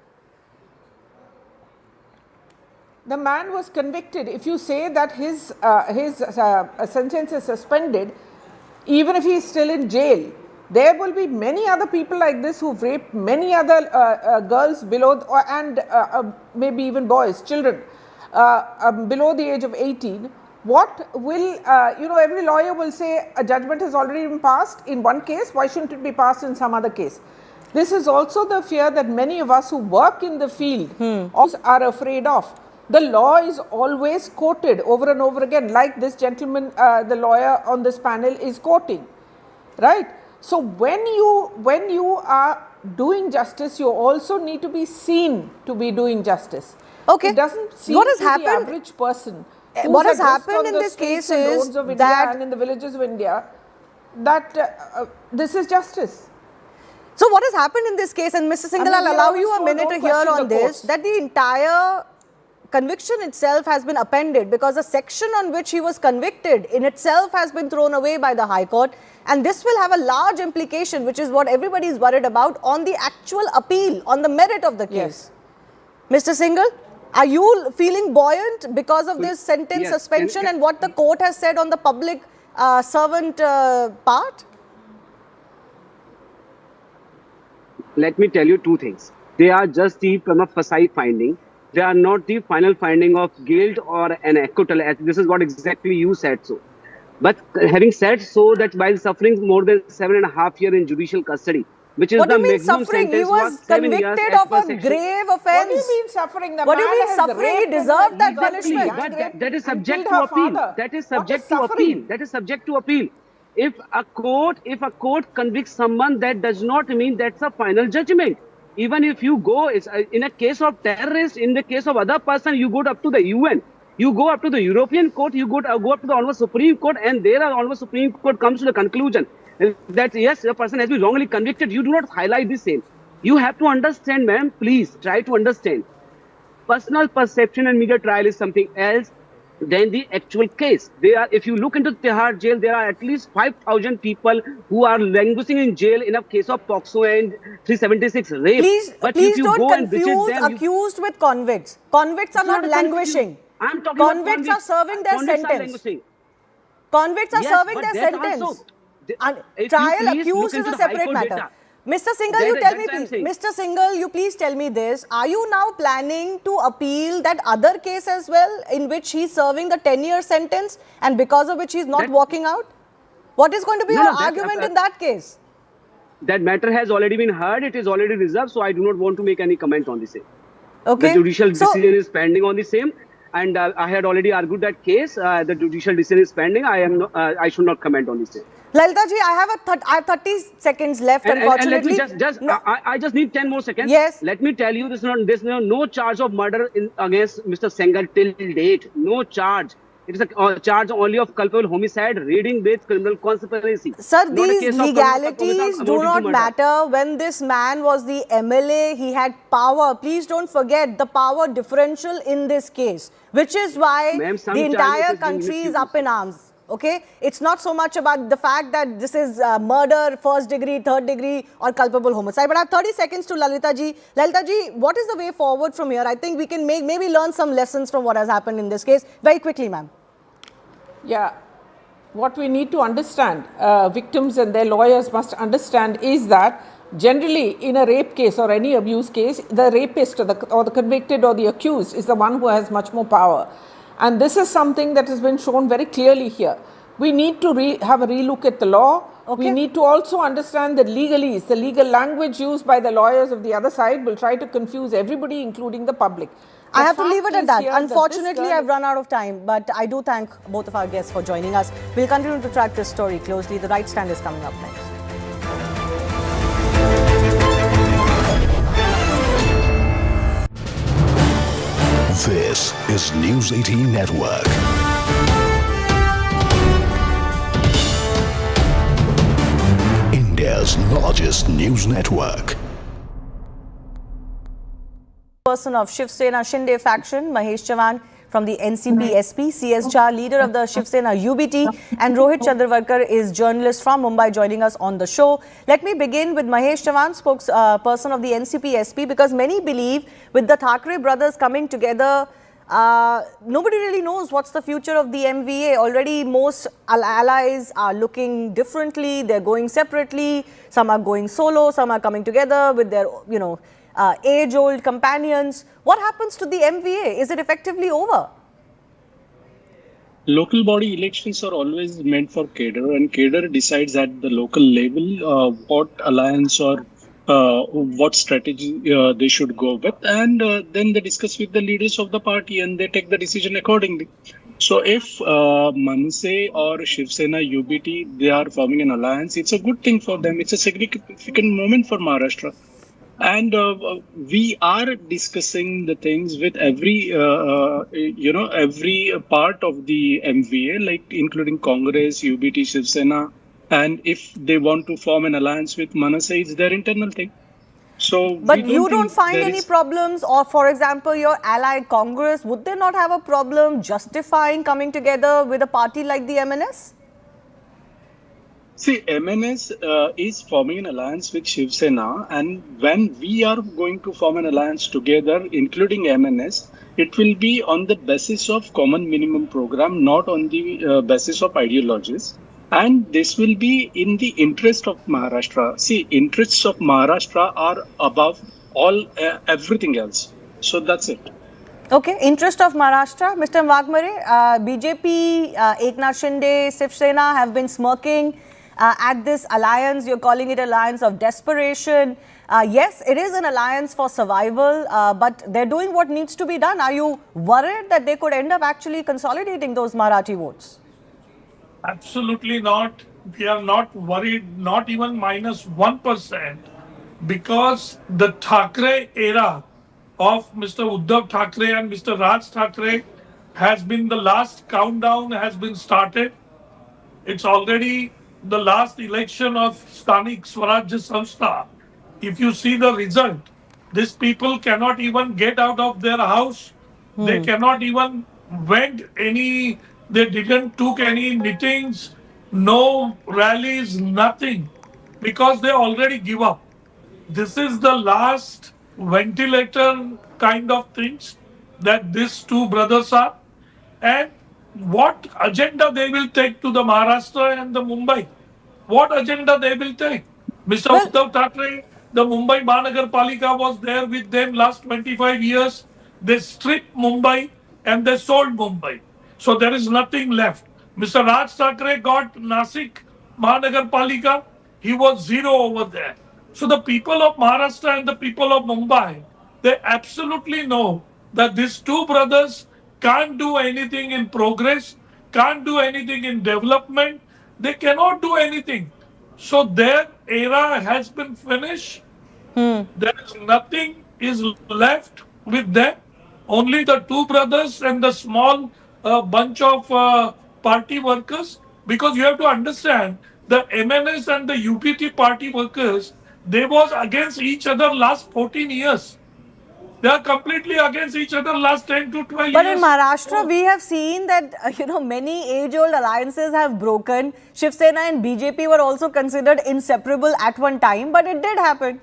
The man was convicted. If you say that his sentence is suspended, even if he is still in jail, there will be many other people like this who've raped many other girls below and maybe even boys, children below the age of 18, what will, every lawyer will say a judgment has already been passed in one case, why shouldn't it be passed in some other case? This is also the fear that many of us who work in the field are afraid of. The law is always quoted over and over again, like this gentleman, the lawyer on this panel is quoting, right? So when you are doing justice, you also need to be seen to be doing justice. Okay. It doesn't seem What has to happened? the average person. What has happened in this case is that and in the villages of India, that this is justice. So what has happened in this case, and Mr. Sengar, I'll allow you a minute to hear on this, that the entire conviction itself has been appended because the section on which he was convicted in itself has been thrown away by the High Court, and this will have a large implication, which is what everybody is worried about, on the actual appeal, on the merit of the case. Mr. Sengar, are you feeling buoyant because of this sentence suspension and what the court has said on the public servant part? Let me tell you two things. They are just the prima facie finding. They are not the final finding of guilt or an acquittal. This is what exactly you said so. But having said so, that while suffering more than 7.5 years in judicial custody, which is the maximum sentence, he was convicted of a grave offence. What do you mean suffering? What do you mean suffering? He deserved that punishment. But that is subject to appeal. That is subject to appeal. That is subject to appeal. If a court convicts someone, that does not mean that's a final judgment. Even if you go, in a case of terrorist, in the case of other person, you go up to the UN, you go up to the European Court, you go up to the Honorable Supreme Court, and there the Honorable Supreme Court comes to the conclusion that yes, the person has been wrongly convicted. You do not highlight the same. You have to understand, ma'am, please try to understand. Personal perception and media trial is something else than the actual case. If you look into Tihar jail, there are at least 5,000 people who are languishing in jail in a case of POXO and 376 rape. Please don't confuse accused with convicts. Convicts are not languishing. Convicts are serving their sentence. Convicts are serving their sentence. Trial accused is a separate matter. Mr. Sengar, you tell me please. Mr. Sengar, you please tell me this. Are you now planning to appeal that other case as well, in which he's serving a 10-year sentence and because of which he's not walking out? What is going to be your argument in that case? That matter has already been heard. It is already reserved. So I do not want to make any comment on the same. Okay. The judicial decision is pending on the same. And I had already argued that case. The judicial decision is pending. I should not comment on the same. Lalita ji, I have 30 seconds left, unfortunately. I just need 10 more seconds. Yes. Let me tell you, there's no charge of murder against Mr. Sengar till date. No charge. It is a charge only of culpable homicide, reading with criminal conspiracy. Sir, these legalities do not matter. When this man was the MLA, he had power. Please don't forget the power differential in this case, which is why the entire country is up in arms. Okay, it's not so much about the fact that this is murder, first degree, third degree, or culpable homicide. But I have 30 seconds to Lalita ji. Lalita ji, what is the way forward from here? I think we can maybe learn some lessons from what has happened in this case. Very quickly, ma'am. Yeah, what we need to understand, victims and their lawyers must understand, is that generally in a rape case or any abuse case, the rapist or the convicted or the accused is the one who has much more power. And this is something that has been shown very clearly here. We need to have a relook at the law. Okay. We need to also understand that legalese, the legal language used by the lawyers of the other side, will try to confuse everybody, including the public. I have to leave it at that. Unfortunately, I've run out of time, but I do thank both of our guests for joining us. We'll continue to track this story closely. The Right Stand is coming up next. This is News 18 Network. India's largest news network. Person of Shiv Sena Shinde faction, Mahesh Chavan from the NCP SP, CS Jha, leader of the Shiv Sena UBT, and Rohit Chandravarkar is journalist from Mumbai, joining us on the show. Let me begin with Mahesh Chavan, spokesperson of the NCP SP, because many believe with the Thackeray brothers coming together, nobody really knows what's the future of the MVA. Already most allies are looking differently. They're going separately. Some are going solo. Some are coming together with their, age-old companions. What happens to the MVA? Is it effectively over? Local body elections are always meant for cadre, and cadre decides at the local level what alliance or what strategy they should go with, and then they discuss with the leaders of the party and they take the decision accordingly. So if Manse or Shiv Sena UBT they are forming an alliance, it's a good thing for them. It's a significant moment for Maharashtra. And we are discussing the things with every part of the MVA, like including Congress, UBT, Shiv Sena. And if they want to form an alliance with Manase, it's their internal thing. So, but you don't find any problems, or for example, your allied Congress, would they not have a problem justifying coming together with a party like the MNS? See, MNS is forming an alliance with Shiv Sena, and when we are going to form an alliance together, including MNS, it will be on the basis of common minimum program, not on the basis of ideologies. And this will be in the interest of Maharashtra. See, interests of Maharashtra are above all everything else. So that's it. Okay, interest of Maharashtra, Mr. Wagmare, BJP, Eknath Shinde, Shiv Sena have been smirking at this alliance. You're calling it alliance of desperation. Yes, it is an alliance for survival, but they're doing what needs to be done. Are you worried that they could end up actually consolidating those Marathi votes? Absolutely not. We are not worried, not even minus 1%, because the Thackeray era of Mr. Uddhav Thackeray and Mr. Raj Thackeray has been, the last countdown has been started. It's already the last election of Stanik Swarajya Samstha. If you see the result, these people cannot even get out of their house. They cannot even went any, they didn't took any meetings, no rallies, nothing, because they already give up. This is the last ventilator kind of things that these two brothers are. And what agenda they will take to the Maharashtra and the Mumbai? What agenda they will take? Mr. Uddhav Thackeray, the Mumbai Mahanagar Palika was there with them last 25 years. They stripped Mumbai and they sold Mumbai. So there is nothing left. Mr. Raj Thackeray got Nasik Mahanagar Palika. He was zero over there. So the people of Maharashtra and the people of Mumbai, they absolutely know that these two brothers can't do anything in progress, can't do anything in development. They cannot do anything. So their era has been finished. There is nothing is left with them. Only the two brothers and the small bunch of party workers. Because you have to understand, the MNS and the UPT party workers, they was against each other last 14 years. They are completely against each other last 10 to 12 years. But in Maharashtra, we have seen that, many age-old alliances have broken. Shiv Sena and BJP were also considered inseparable at one time, but it did happen.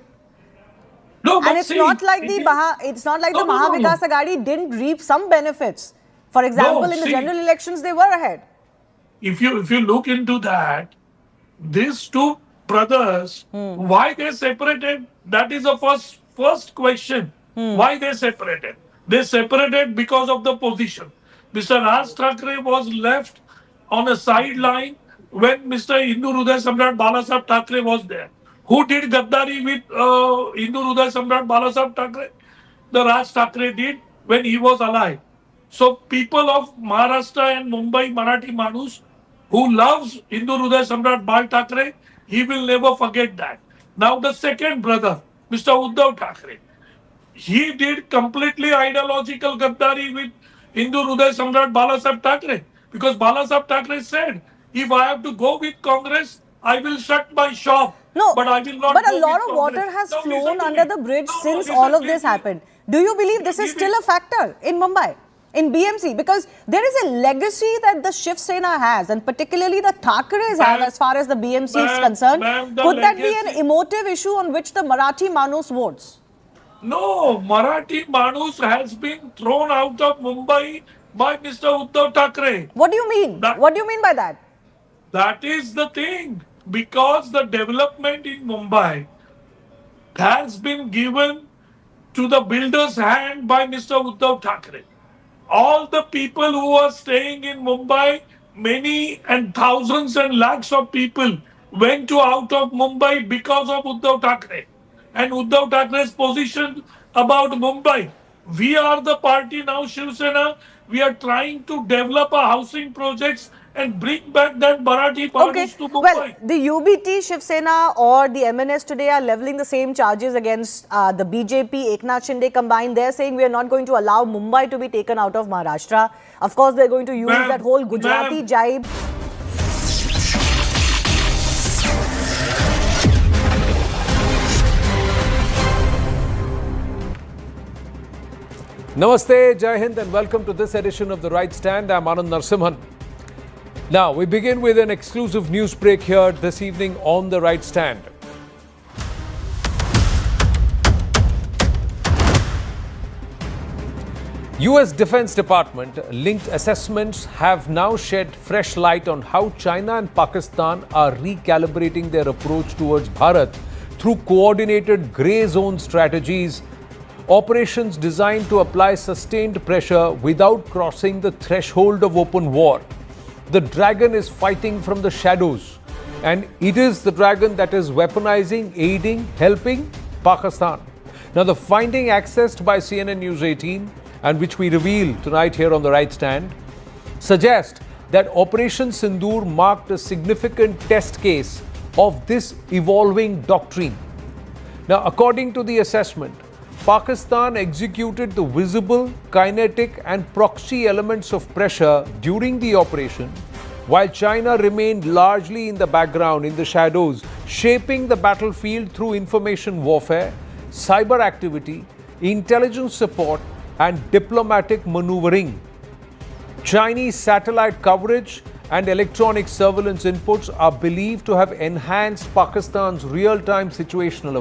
No, and it's not like the Mahavikas Aghadi didn't reap some benefits. For example, in the general elections, they were ahead. If you look into that, these two brothers, why they separated? That is the first question. Why they separated? They separated because of the position. Mr. Raj Thackeray was left on a sideline when Mr. Hindu Hruday Samrat Balasaheb Thackeray was there. Who did Gaddari with Hindu Hruday Samrat Balasaheb Thackeray? The Raj Thackeray did when he was alive. So people of Maharashtra and Mumbai, Marathi Manus, who loves Hindu Hruday Samrat Bal Thackeray, he will never forget that. Now the second brother, Mr. Uddhav Thackeray, he did completely ideological Gaddari with Hindu Hruday Samrat Balasaheb Thackeray. Because Balasaheb Thackeray said, if I have to go with Congress, I will shut my shop. No, but I will not. But a lot of water has flown under the bridge since all of this happened. Do you believe this is still a factor in Mumbai, in BMC? Because there is a legacy that the Shiv Sena has, and particularly the Thackerays have as far as the BMC is concerned. Could that be an emotive issue on which the Marathi Manus votes? No, Marathi Manus has been thrown out of Mumbai by Mr. Uddhav Thackeray. What do you mean? What do you mean by that? That is the thing. Because the development in Mumbai has been given to the builder's hand by Mr. Uddhav Thackeray. all the people who are staying in Mumbai, many and thousands and lakhs of people went out of Mumbai because of Uddhav Thackeray and Uddhav Thackeray's position about Mumbai. We are the party now, Shiv Sena. We are trying to develop a housing projects and bring back that Marathi values to Mumbai. Well, the UBT, Shiv Sena or the MNS today are levelling the same charges against the BJP, Eknath Shinde combined. They're saying we are not going to allow Mumbai to be taken out of Maharashtra. Of course, they're going to use that whole Gujarati jibe. Namaste, Jai Hind, and welcome to this edition of The Right Stand. I'm Anand Narsimhan. Now, we begin with an exclusive news break here this evening on The Right Stand. US Defense Department linked assessments have now shed fresh light on how China and Pakistan are recalibrating their approach towards Bharat through coordinated grey zone strategies, operations designed to apply sustained pressure without crossing the threshold of open war. The dragon is fighting from the shadows, and it is the dragon that is weaponizing, aiding, helping Pakistan. Now, the finding accessed by CNN News 18 and which we reveal tonight here on The Right Stand suggest that Operation Sindoor marked a significant test case of this evolving doctrine. Now, according to the assessment, Pakistan executed the visible, kinetic and proxy elements of pressure during the operation, while China remained largely in the background, in the shadows, shaping the battlefield through information warfare, cyber activity, intelligence support and diplomatic maneuvering. Chinese satellite coverage and electronic surveillance inputs are believed to have enhanced Pakistan's real-time situational